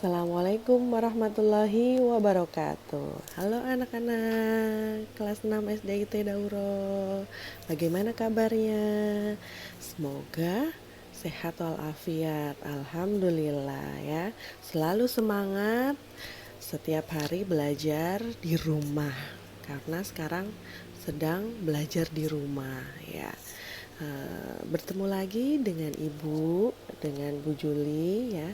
Assalamualaikum warahmatullahi wabarakatuh. Halo anak-anak kelas 6 SD IT Dauro. Bagaimana kabarnya? Semoga sehat walafiat. Alhamdulillah ya. Selalu semangat setiap hari belajar di rumah. Karena sekarang sedang belajar di rumah ya. Bertemu lagi dengan Ibu, dengan Bu Juli ya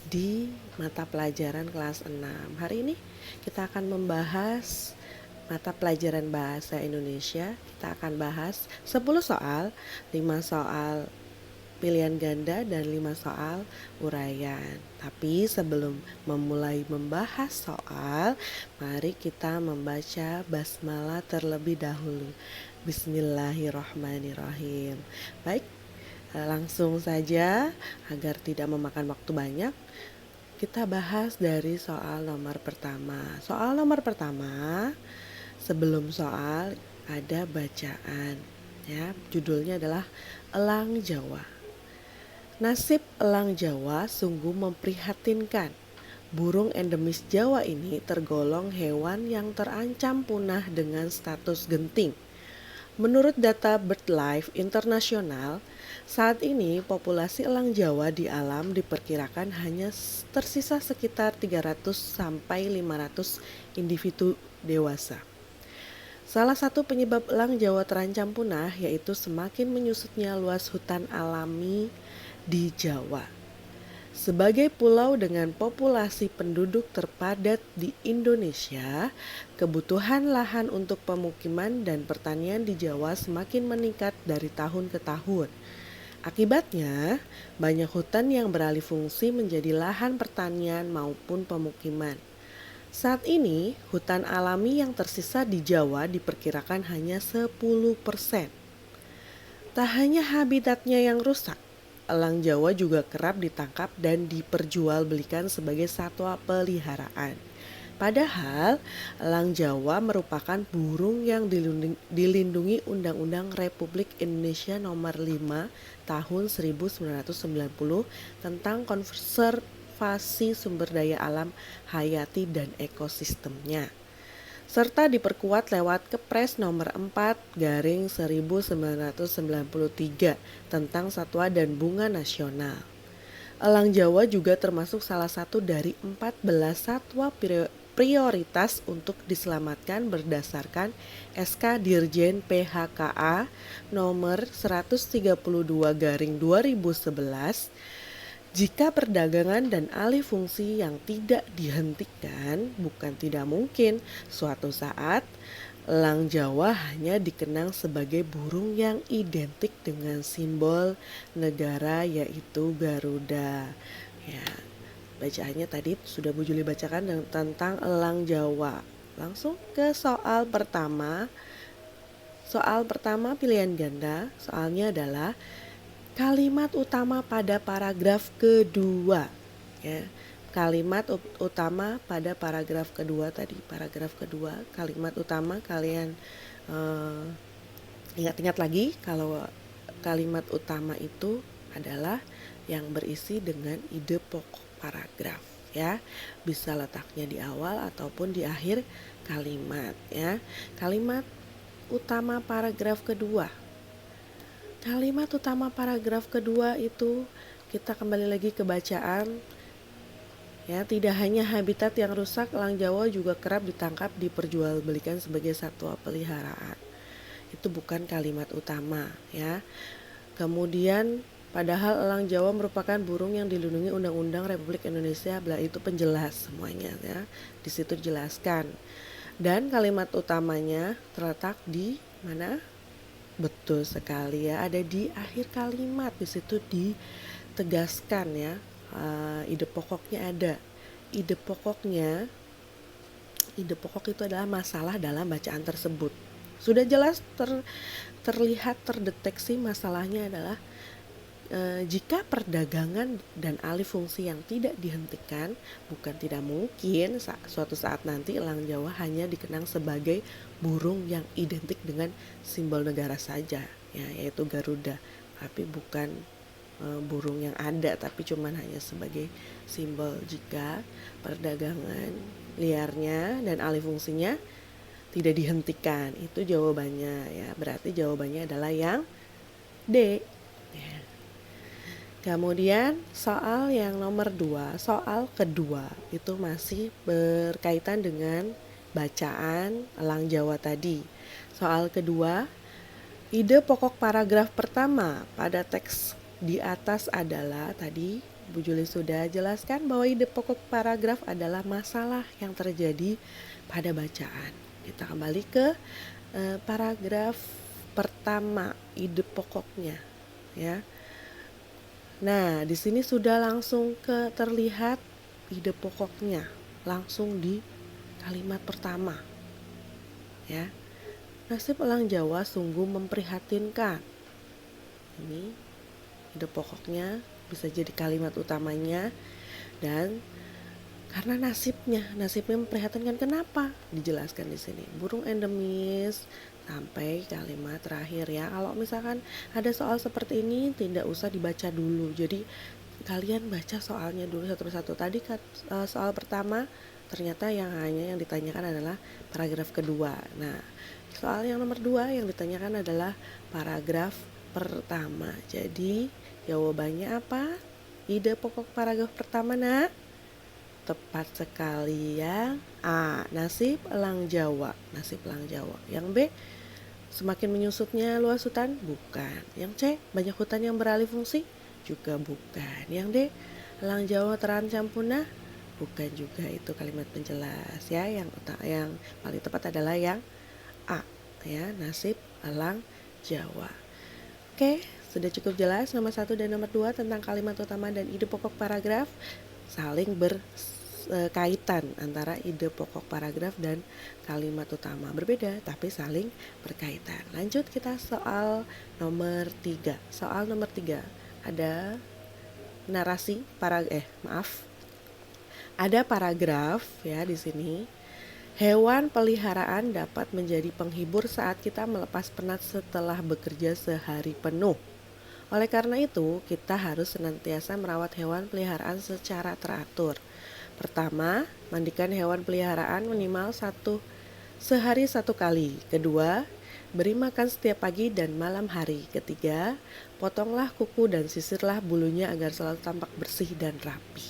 di mata pelajaran kelas 6. Hari ini kita akan membahas mata pelajaran bahasa Indonesia. Kita akan bahas 10 soal, 5 soal pilihan ganda dan 5 soal uraian. Tapi sebelum memulai membahas soal, mari kita membaca basmalah terlebih dahulu. Bismillahirrahmanirrahim. Baik, langsung saja agar tidak memakan waktu banyak. Kita bahas dari soal nomor pertama. Soal nomor pertama, sebelum soal ada bacaan ya. Judulnya adalah Elang Jawa. Nasib elang Jawa sungguh memprihatinkan. Burung endemis Jawa ini tergolong hewan yang terancam punah dengan status genting. Menurut data BirdLife Internasional, saat ini populasi elang Jawa di alam diperkirakan hanya tersisa sekitar 300 sampai 500 individu dewasa. Salah satu penyebab elang Jawa terancam punah yaitu semakin menyusutnya luas hutan alami di Jawa. Sebagai pulau dengan populasi penduduk terpadat di Indonesia, kebutuhan lahan untuk pemukiman dan pertanian di Jawa semakin meningkat dari tahun ke tahun. Akibatnya, banyak hutan yang beralih fungsi menjadi lahan pertanian maupun pemukiman. Saat ini, hutan alami yang tersisa di Jawa diperkirakan hanya 10%. Tak hanya habitatnya yang rusak, elang Jawa juga kerap ditangkap dan diperjualbelikan sebagai satwa peliharaan. Padahal, elang Jawa merupakan burung yang dilindungi Undang-Undang Republik Indonesia Nomor 5 Tahun 1990 tentang konservasi sumber daya alam hayati dan ekosistemnya, serta diperkuat lewat Kepres nomor 4/1993 tentang Satwa dan Bunga Nasional. Elang Jawa juga termasuk salah satu dari 14 satwa prioritas untuk diselamatkan berdasarkan SK Dirjen PHKA nomor 132/2011. Jika perdagangan dan alih fungsi yang tidak dihentikan, bukan tidak mungkin suatu saat elang Jawa hanya dikenang sebagai burung yang identik dengan simbol negara yaitu Garuda. Ya, bacaannya tadi sudah Bu Juli bacakan tentang elang Jawa. Langsung ke soal pertama. Soal pertama pilihan ganda, soalnya adalah kalimat utama pada paragraf kedua ya. Kalimat utama pada paragraf kedua tadi. Paragraf kedua, kalimat utama kalian ingat-ingat lagi kalau kalimat utama itu adalah yang berisi dengan ide pokok paragraf ya. Bisa letaknya di awal ataupun di akhir kalimat ya. Kalimat utama paragraf kedua. Kalimat utama paragraf kedua itu kita kembali lagi ke bacaan ya. Tidak hanya habitat yang rusak, elang Jawa juga kerap ditangkap diperjualbelikan sebagai satwa peliharaan. Itu bukan kalimat utama ya. Kemudian padahal elang Jawa merupakan burung yang dilindungi Undang-Undang Republik Indonesia, itu penjelas semuanya ya. Di situ dijelaskan. Dan kalimat utamanya terletak di mana? Betul sekali ya, ada di akhir kalimat. Di situ ditegaskan ya, ide pokoknya ada. Ide pokok itu adalah masalah dalam bacaan tersebut. Sudah jelas terlihat terdeteksi masalahnya adalah jika perdagangan dan alih fungsi yang tidak dihentikan, bukan tidak mungkin suatu saat nanti elang Jawa hanya dikenang sebagai burung yang identik dengan simbol negara saja ya, yaitu Garuda, tapi bukan burung yang ada, tapi cuman hanya sebagai simbol jika perdagangan liarnya dan alih fungsinya tidak dihentikan. Itu jawabannya ya. Berarti jawabannya adalah yang D. Ya. Kemudian soal yang nomor 2, soal kedua itu masih berkaitan dengan bacaan elang Jawa tadi. Soal kedua, ide pokok paragraf pertama pada teks di atas adalah tadi Bu Juli sudah jelaskan bahwa ide pokok paragraf adalah masalah yang terjadi pada bacaan. Kita kembali ke paragraf pertama, ide pokoknya ya. Nah, di sini sudah langsung terlihat ide pokoknya langsung di kalimat pertama. Ya. Nasib elang Jawa sungguh memprihatinkan. Ini ide pokoknya bisa jadi kalimat utamanya, dan karena nasibnya memprihatinkan. Kenapa? Dijelaskan di sini. Burung endemis sampai kalimat terakhir ya. Kalau misalkan ada soal seperti ini tidak usah dibaca dulu. Jadi kalian baca soalnya dulu satu persatu. Tadi soal pertama ternyata yang ditanyakan adalah paragraf kedua. Nah, soal yang nomor 2 yang ditanyakan adalah paragraf pertama. Jadi jawabannya apa? Ide pokok paragraf pertama, Nak? Tepat sekali ya. A. Nasib elang Jawa. Nasib elang Jawa. Yang B. Semakin menyusutnya luas hutan? Bukan. Yang C. Banyak hutan yang beralih fungsi? Juga bukan. Yang D. Elang Jawa terancam punah? Bukan juga. Itu kalimat penjelas ya. Yang paling tepat adalah yang A ya. Nasib elang Jawa. Oke, sudah cukup jelas nomor 1 dan nomor 2 tentang kalimat utama dan ide pokok paragraf. Saling berkaitan antara ide pokok paragraf dan kalimat utama, berbeda tapi saling berkaitan. Lanjut kita soal nomor 3. Soal nomor 3 ada narasi ada paragraf ya di sini. Hewan peliharaan dapat menjadi penghibur saat kita melepas penat setelah bekerja sehari penuh. Oleh karena itu, kita harus senantiasa merawat hewan peliharaan secara teratur. Pertama, mandikan hewan peliharaan minimal sehari 1 kali. Kedua, beri makan setiap pagi dan malam hari. Ketiga, potonglah kuku dan sisirlah bulunya agar selalu tampak bersih dan rapi.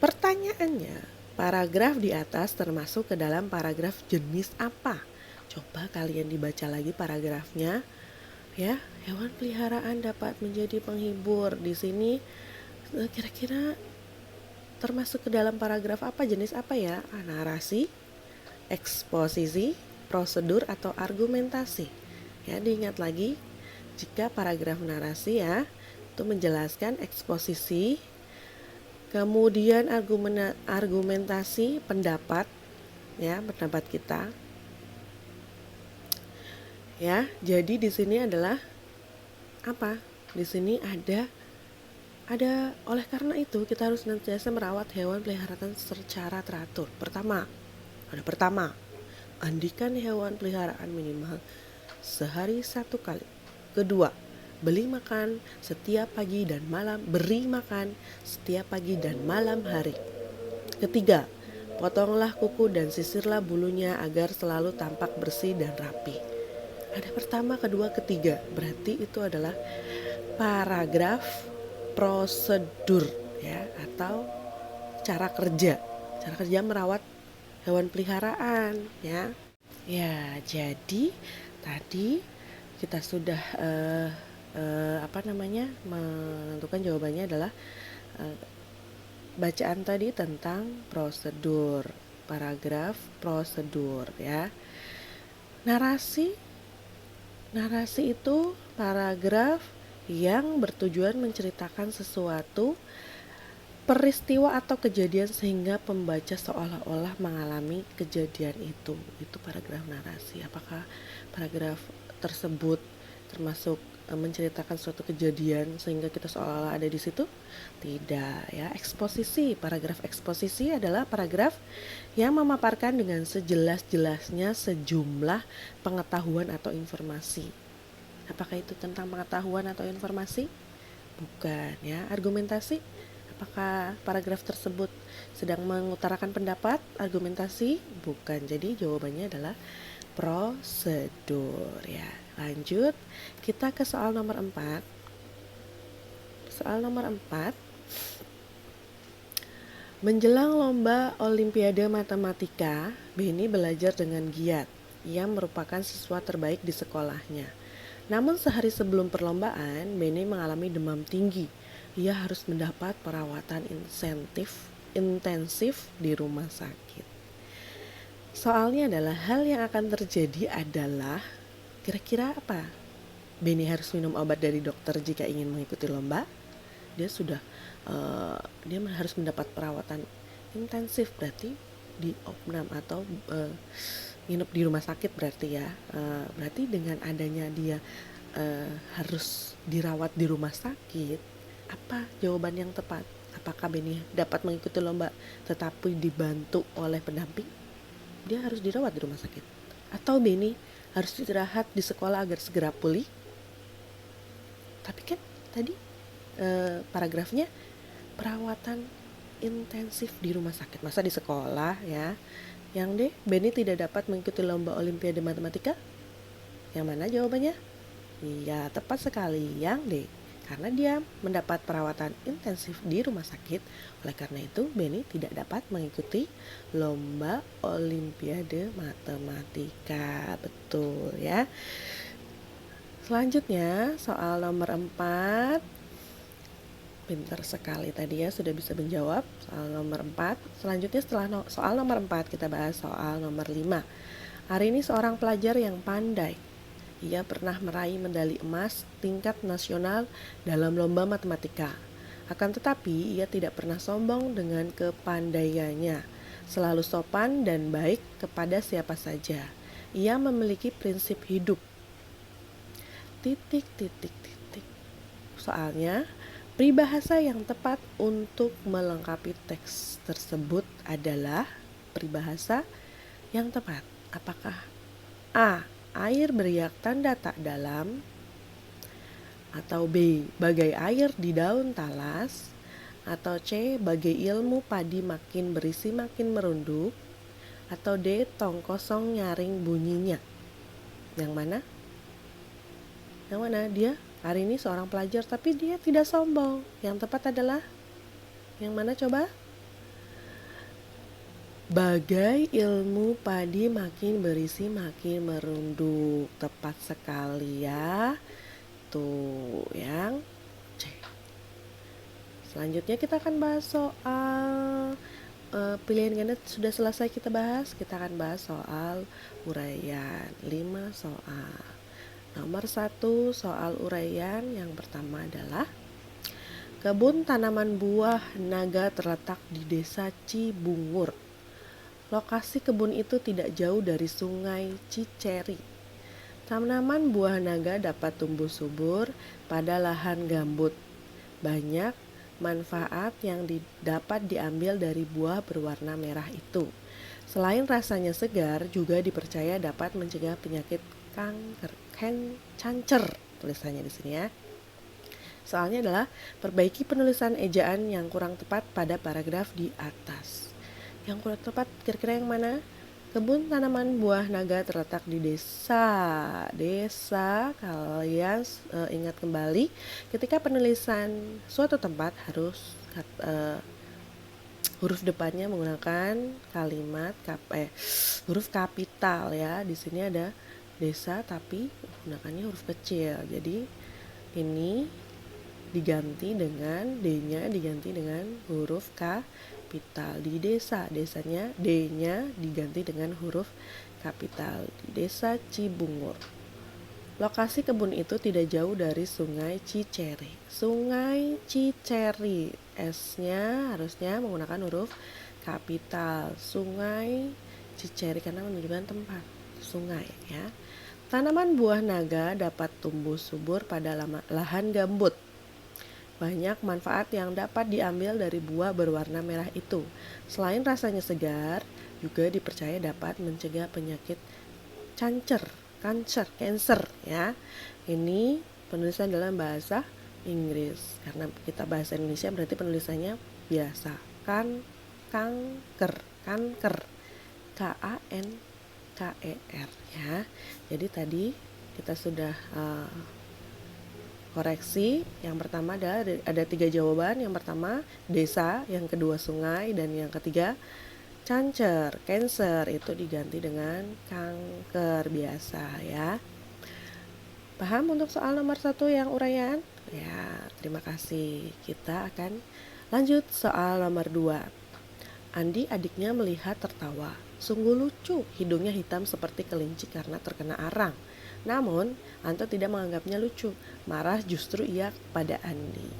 Pertanyaannya, paragraf di atas termasuk ke dalam paragraf jenis apa? Coba kalian dibaca lagi paragrafnya. Ya, hewan peliharaan dapat menjadi penghibur. Di sini kira-kira termasuk ke dalam paragraf apa, jenis apa ya? Narasi, eksposisi, prosedur, atau argumentasi. Ya, diingat lagi jika paragraf narasi ya itu menjelaskan eksposisi, kemudian argumentasi pendapat ya, pendapat kita. Ya, jadi di sini adalah apa? Di sini ada oleh karena itu kita harus senantiasa merawat hewan peliharaan secara teratur. Pertama, mandikan hewan peliharaan minimal sehari 1 kali. Kedua, beri makan setiap pagi dan malam hari. Ketiga, potonglah kuku dan sisirlah bulunya agar selalu tampak bersih dan rapi. Ada pertama, kedua, ketiga. Berarti itu adalah paragraf prosedur ya, atau cara kerja merawat hewan peliharaan ya. Ya, jadi tadi kita sudah menentukan jawabannya adalah bacaan tadi tentang prosedur, paragraf prosedur ya. Narasi itu paragraf yang bertujuan menceritakan sesuatu peristiwa atau kejadian sehingga pembaca seolah-olah mengalami kejadian itu. Itu paragraf narasi. Apakah paragraf tersebut termasuk menceritakan suatu kejadian sehingga kita seolah-olah ada di situ? Tidak ya. Eksposisi, paragraf eksposisi adalah paragraf yang memaparkan dengan sejelas-jelasnya sejumlah pengetahuan atau informasi. Apakah itu tentang pengetahuan atau informasi? Bukan ya. Argumentasi, apakah paragraf tersebut sedang mengutarakan pendapat? Argumentasi? Bukan. Jadi jawabannya adalah prosedur ya. Lanjut, kita ke soal nomor 4. Soal nomor 4. Menjelang lomba Olimpiade Matematika, Beni belajar dengan giat. Ia merupakan siswa terbaik di sekolahnya. Namun sehari sebelum perlombaan, Beni mengalami demam tinggi. Ia harus mendapat perawatan intensif di rumah sakit. Soalnya adalah hal yang akan terjadi adalah kira-kira apa? Beni harus minum obat dari dokter jika ingin mengikuti lomba. Dia harus mendapat perawatan intensif, berarti di opnam atau nginep di rumah sakit berarti ya. Berarti dengan adanya dia harus dirawat di rumah sakit, apa jawaban yang tepat? Apakah Beni dapat mengikuti lomba tetapi dibantu oleh pendamping? Dia harus dirawat di rumah sakit. Atau Beni harus istirahat di sekolah agar segera pulih? Tapi kan tadi paragrafnya perawatan intensif di rumah sakit, masa di sekolah ya. Yang D, Beni tidak dapat mengikuti lomba Olimpiade Matematika. Yang mana jawabannya? Iya, tepat sekali yang D, karena dia mendapat perawatan intensif di rumah sakit. Oleh karena itu Beni tidak dapat mengikuti lomba Olimpiade Matematika. Betul ya. Selanjutnya soal nomor 4. Pintar sekali tadi ya, sudah bisa menjawab soal nomor 4. Selanjutnya setelah soal nomor 4 kita bahas soal nomor 5. Hari ini seorang pelajar yang pandai. Ia pernah meraih medali emas tingkat nasional dalam lomba matematika. Akan tetapi ia tidak pernah sombong dengan kepandaiannya. Selalu sopan dan baik kepada siapa saja. Ia memiliki prinsip hidup. Soalnya, peribahasa yang tepat untuk melengkapi teks tersebut adalah peribahasa yang tepat. Apakah A, air beriak tanda tak dalam, atau B, bagai air di daun talas, atau C, bagai ilmu padi makin berisi makin merunduk, atau D, tong kosong nyaring bunyinya? Yang mana? Yang mana? Dia hari ini seorang pelajar tapi dia tidak sombong. Yang tepat adalah yang mana coba? Bagai ilmu padi makin berisi makin merunduk. Tepat sekali ya. Tuh yang C. Selanjutnya kita akan bahas soal pilihan ganda sudah selesai kita bahas. Kita akan bahas soal uraian. 5 soal. Nomor 1 soal uraian yang pertama adalah kebun tanaman buah naga terletak di desa Cibungur. Lokasi kebun itu tidak jauh dari sungai Ciceri. Tanaman buah naga dapat tumbuh subur pada lahan gambut. Banyak manfaat yang dapat diambil dari buah berwarna merah itu. Selain rasanya segar, juga dipercaya dapat mencegah penyakit cancer, tulisannya di sini ya. Soalnya adalah perbaiki penulisan ejaan yang kurang tepat pada paragraf di atas. Yang kurang tepat kira-kira yang mana? Kebun tanaman buah naga terletak di desa. Kalian ingat kembali ketika penulisan suatu tempat harus huruf depannya menggunakan huruf kapital ya. Di sini ada desa tapi menggunakannya huruf kecil. Jadi ini diganti dengan D-nya diganti dengan huruf kapital. Di desanya D-nya diganti dengan huruf kapital. Di desa Cibungur. Lokasi kebun itu tidak jauh dari sungai Ciceri. Sungai Ciceri, S-nya harusnya menggunakan huruf kapital. Sungai Ciceri karena menunjukkan tempat sungai ya. Tanaman buah naga dapat tumbuh subur pada lahan gambut. Banyak manfaat yang dapat diambil dari buah berwarna merah itu. Selain rasanya segar, juga dipercaya dapat mencegah penyakit cancer ya. Ini penulisan dalam bahasa Inggris. Karena kita bahasa Indonesia berarti penulisannya biasa. Kanker, kanker. Kanker ya. Jadi tadi kita sudah koreksi. Yang pertama ada 3 jawaban. Yang pertama desa, yang kedua sungai, dan yang ketiga cancer itu diganti dengan kanker biasa ya. Paham untuk soal nomor 1 yang uraian? Ya, terima kasih. Kita akan lanjut soal nomor 2. Andi adiknya melihat tertawa. Sungguh lucu, hidungnya hitam seperti kelinci karena terkena arang. Namun, Anto tidak menganggapnya lucu. Marah justru ia pada Andi.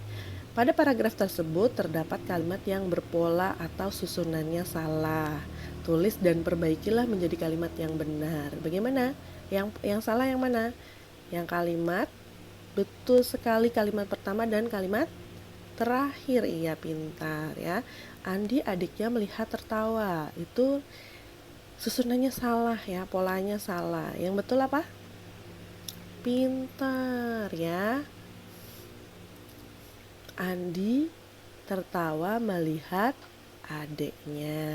Pada paragraf tersebut terdapat kalimat yang berpola atau susunannya salah. Tulis dan perbaikilah menjadi kalimat yang benar. Bagaimana? Yang salah yang mana? Yang kalimat betul sekali kalimat pertama dan kalimat terakhir. Iya, pintar ya. Andi adiknya melihat tertawa. Itu susunannya salah ya, polanya salah. Yang betul apa? Pintar ya. Andi tertawa melihat adiknya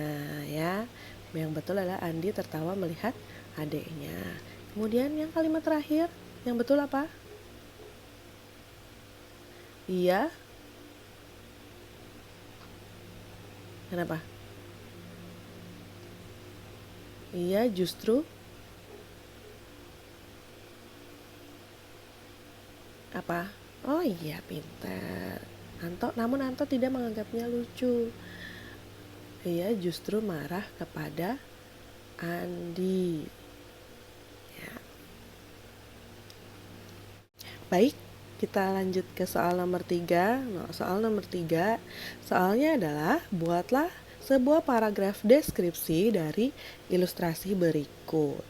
ya. Yang betul adalah Andi tertawa melihat adiknya. Kemudian yang kalimat terakhir, yang betul apa? Iya. Kenapa? Iya justru apa? Oh iya, pintar. Namun Anto tidak menganggapnya lucu. Ia justru marah kepada Andi. Ya. Baik, kita lanjut ke soal nomor 3. Soal nomor 3, soalnya adalah buatlah sebuah paragraf deskripsi dari ilustrasi berikut.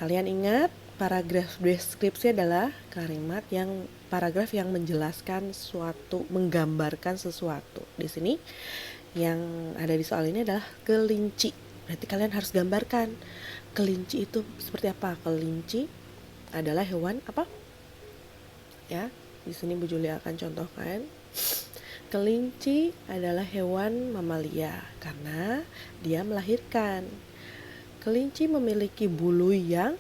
Kalian ingat, paragraf deskripsi adalah paragraf yang menjelaskan suatu, menggambarkan sesuatu. Di sini yang ada di soal ini adalah kelinci. Berarti kalian harus gambarkan kelinci itu seperti apa. Kelinci adalah hewan apa? Ya, di sini Bu Julia akan contohkan. Kelinci adalah hewan mamalia karena dia melahirkan. Kelinci memiliki bulu yang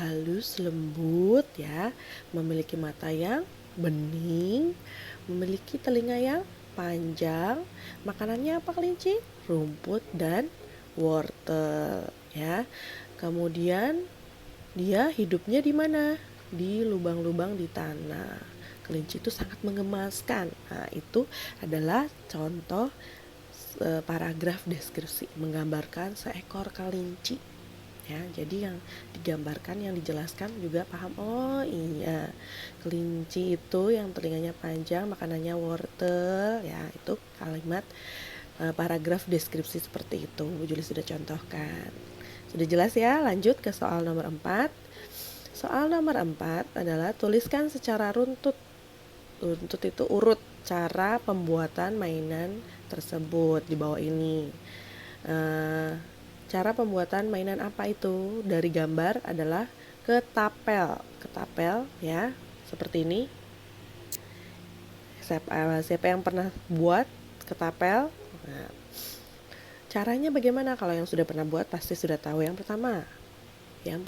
halus lembut ya, memiliki mata yang bening, memiliki telinga yang panjang. Makanannya apa kelinci? Rumput dan wortel ya. Kemudian dia hidupnya di mana? Di lubang-lubang di tanah. Kelinci itu sangat menggemaskan. Nah, itu adalah contoh paragraf deskripsi menggambarkan seekor kelinci. Ya, jadi yang digambarkan, yang dijelaskan juga paham. Oh iya, kelinci itu yang telinganya panjang, makanannya wortel. Ya, itu kalimat paragraf deskripsi seperti itu. Bu Juli sudah contohkan. Sudah jelas ya? Lanjut ke soal nomor 4. Soal nomor 4 adalah tuliskan secara runtut. Runtut itu urut cara pembuatan mainan tersebut di bawah ini. Cara pembuatan mainan apa itu? Dari gambar adalah ketapel. Ketapel ya, seperti ini. Siapa yang pernah buat ketapel? Nah, caranya bagaimana? Kalau yang sudah pernah buat pasti sudah tahu. Yang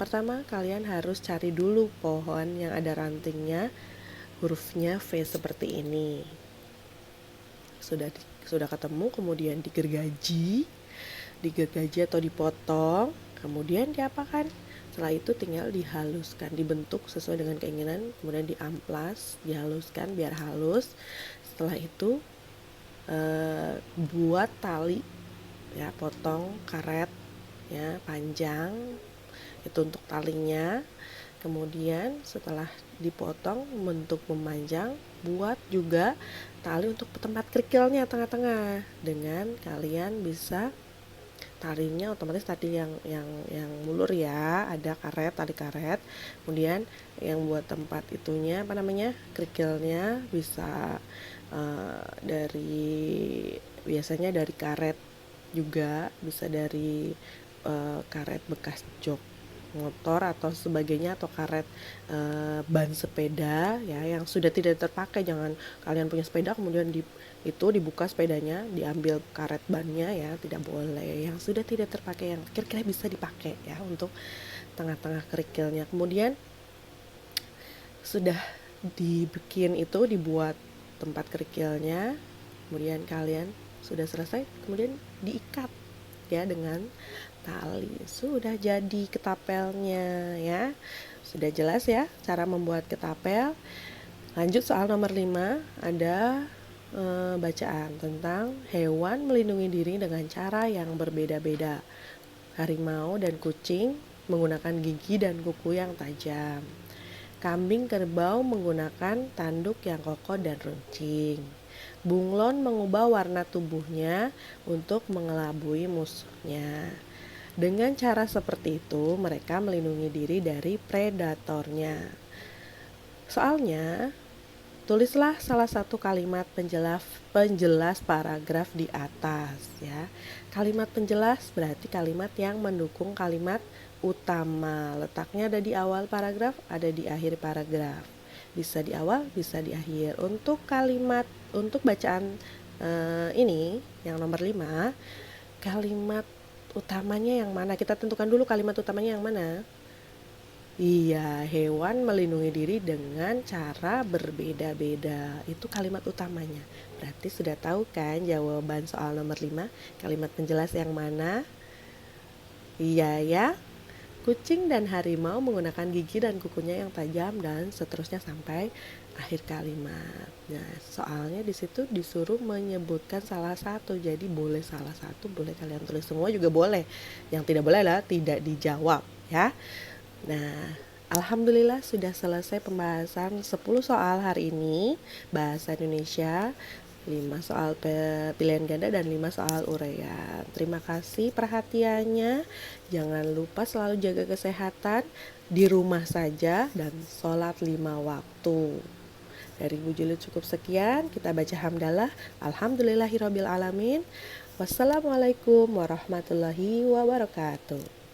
pertama kalian harus cari dulu pohon yang ada rantingnya, hurufnya V seperti ini. Sudah ketemu, kemudian digergaji atau dipotong, kemudian diapakan? Setelah itu tinggal dihaluskan, dibentuk sesuai dengan keinginan, kemudian diamplas, dihaluskan biar halus. Setelah itu buat tali ya, potong karet ya panjang, itu untuk talinya. Kemudian setelah dipotong bentuk memanjang, buat juga tali untuk tempat kerikilnya tengah-tengah. Dengan kalian bisa talinya otomatis tadi yang mulur ya, ada tali karet. Kemudian yang buat tempat itunya kerikilnya bisa biasanya dari karet juga, bisa dari karet bekas jok motor atau sebagainya, atau karet ban sepeda ya yang sudah tidak terpakai. Jangan kalian punya sepeda kemudian itu dibuka sepedanya, diambil karet bannya ya, tidak boleh. Yang sudah tidak terpakai, yang kira-kira bisa dipakai ya untuk tengah-tengah kerikilnya. Kemudian sudah dibuat tempat kerikilnya, kemudian kalian sudah selesai, kemudian diikat ya dengan tali. Sudah jadi ketapelnya ya. Sudah jelas ya cara membuat ketapel. Lanjut soal nomor 5, ada bacaan tentang hewan melindungi diri dengan cara yang berbeda-beda. Harimau dan kucing menggunakan gigi dan kuku yang tajam. Kambing kerbau menggunakan tanduk yang kokoh dan runcing. Bunglon mengubah warna tubuhnya untuk mengelabui musuhnya. Dengan cara seperti itu, mereka melindungi diri dari predatornya. Soalnya, tulislah salah satu kalimat penjelas paragraf di atas ya. Kalimat penjelas berarti kalimat yang mendukung kalimat utama. Letaknya ada di awal paragraf, ada di akhir paragraf. Bisa di awal, bisa di akhir. Untuk bacaan ini yang nomor 5, kalimat utamanya yang mana? Kita tentukan dulu kalimat utamanya yang mana. Iya, hewan melindungi diri dengan cara berbeda-beda. Itu kalimat utamanya. Berarti sudah tahu kan jawaban soal nomor 5, kalimat penjelas yang mana? Iya ya. Kucing dan harimau menggunakan gigi dan kukunya yang tajam, dan seterusnya sampai akhir kalimat. Nah, soalnya di situ disuruh menyebutkan salah satu. Jadi boleh salah satu, boleh kalian tulis semua juga boleh. Yang tidak boleh adalah tidak dijawab ya. Nah, alhamdulillah sudah selesai pembahasan 10 soal hari ini bahasa Indonesia, 5 soal pilihan ganda dan 5 soal uraian. Terima kasih perhatiannya. Jangan lupa selalu jaga kesehatan di rumah saja dan sholat 5 waktu. Dari Bu Juli cukup sekian, kita baca hamdalah. Alhamdulillahirabbil alamin. Wassalamualaikum warahmatullahi wabarakatuh.